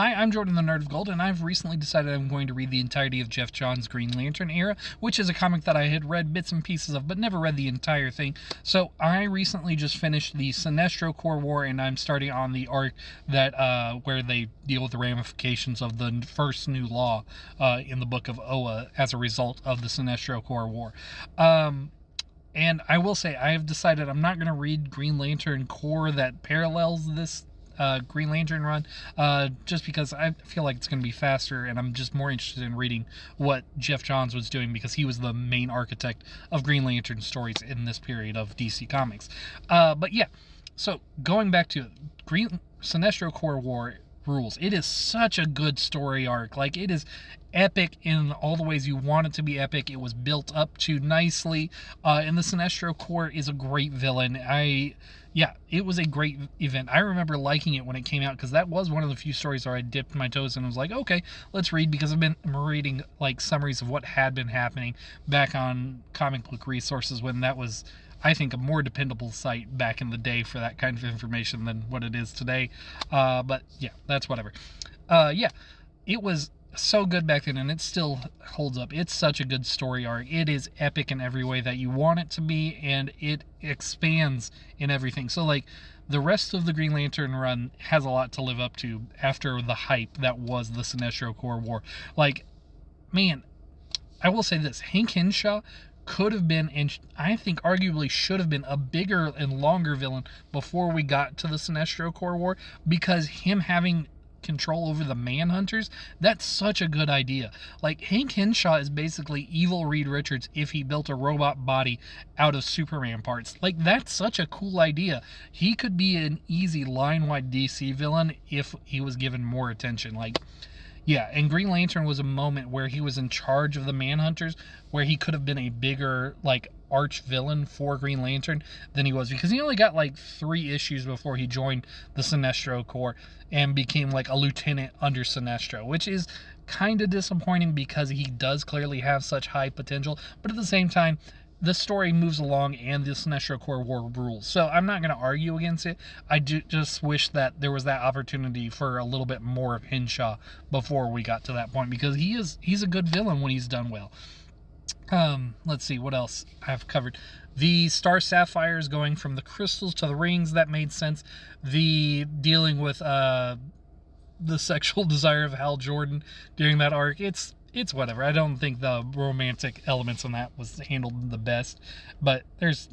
Hi, I'm Jordan the Nerd of Gold, and I've recently decided I'm going to read the entirety of Geoff Johns' Green Lantern era, which is a comic that I had read bits and pieces of, but never read the entire thing. So I recently just finished the Sinestro Corps War, and I'm starting on the arc that where they deal with the ramifications of the first new law in the Book of Oa as a result of the Sinestro Corps War. And I will say, I have decided I'm not going to read Green Lantern Corps that parallels this Green Lantern run, just because I feel like it's going to be faster, and I'm just more interested in reading what Geoff Johns was doing, because he was the main architect of Green Lantern stories in this period of DC Comics. But yeah, so going back to Green Sinestro Corps War rules. It is such a good story arc. Like, it is epic in all the ways you want it to be epic. It was built up to nicely, and the Sinestro Corps is a great villain. Yeah, it was a great event. I remember liking it when it came out, because that was one of the few stories where I dipped my toes and was like, okay, let's read, because I've been reading like summaries of what had been happening back on Comic Book Resources, when that was, I think, a more dependable site back in the day for that kind of information than what it is today. But yeah, that's whatever. Yeah, it was so good back then, and it still holds up. It's such a good story arc. It is epic in every way that you want it to be, and it expands in everything. So, like, the rest of the Green Lantern run has a lot to live up to after the hype that was the Sinestro Corps War. Like, man, I will say this: Hank Henshaw could have been, and I think arguably should have been, a bigger and longer villain before we got to the Sinestro Corps War, because him having control over the Manhunters, that's such a good idea. Like, Hank Henshaw is basically evil Reed Richards if he built a robot body out of Superman parts. Like, that's such a cool idea. He could be an easy line-wide DC villain if he was given more attention. Like, yeah, and Green Lantern was a moment where he was in charge of the Manhunters, where he could have been a bigger, like, arch villain for Green Lantern than he was, because he only got like 3 issues before he joined the Sinestro Corps and became like a lieutenant under Sinestro, which is kind of disappointing, because he does clearly have such high potential. But at the same time, the story moves along and the Sinestro Corps War rules, so I'm not going to argue against it. I do just wish that there was that opportunity for a little bit more of Henshaw before we got to that point, because he's a good villain when he's done well. Let's see what else I've covered. The Star Sapphires going from the crystals to the rings, that made sense. The dealing with the sexual desire of Hal Jordan during that arc, it's whatever. I don't think the romantic elements in that was handled the best, but it's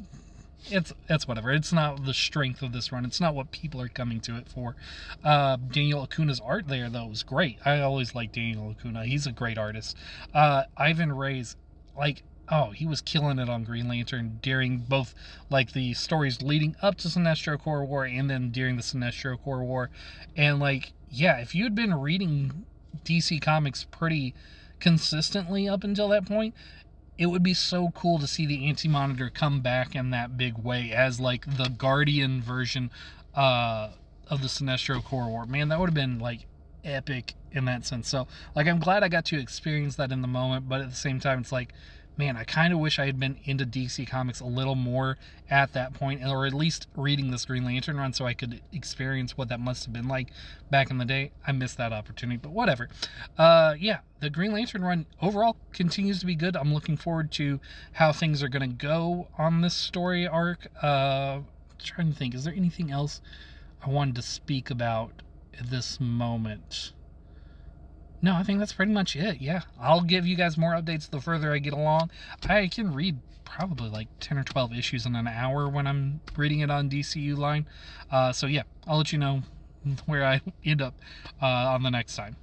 whatever. It's not the strength of this run. It's not what people are coming to it for. Daniel Acuna's art there, though, was great. I always like Daniel Acuna. He's a great artist. Ivan Reyes, like, oh, he was killing it on Green Lantern during both, like, the stories leading up to Sinestro Corps War and then during the Sinestro Corps War. And, like, yeah, if you had been reading DC Comics pretty consistently up until that point, it would be so cool to see the Anti-Monitor come back in that big way as, like, the Guardian version of the Sinestro Corps War. Man, that would have been, like, epic in that sense. So, like, I'm glad I got to experience that in the moment, but at the same time, it's like, man, I kind of wish I had been into DC Comics a little more at that point, or at least reading this Green Lantern run so I could experience what that must have been like back in the day. I missed that opportunity, but whatever. Yeah, the Green Lantern run overall continues to be good. I'm looking forward to how things are going to go on this story arc. I'm trying to think, is there anything else I wanted to speak about at this moment? No, I think that's pretty much it. Yeah, I'll give you guys more updates the further I get along. I can read probably like 10 or 12 issues in an hour when I'm reading it on DCU Line. So yeah, I'll let you know where I end up on the next time.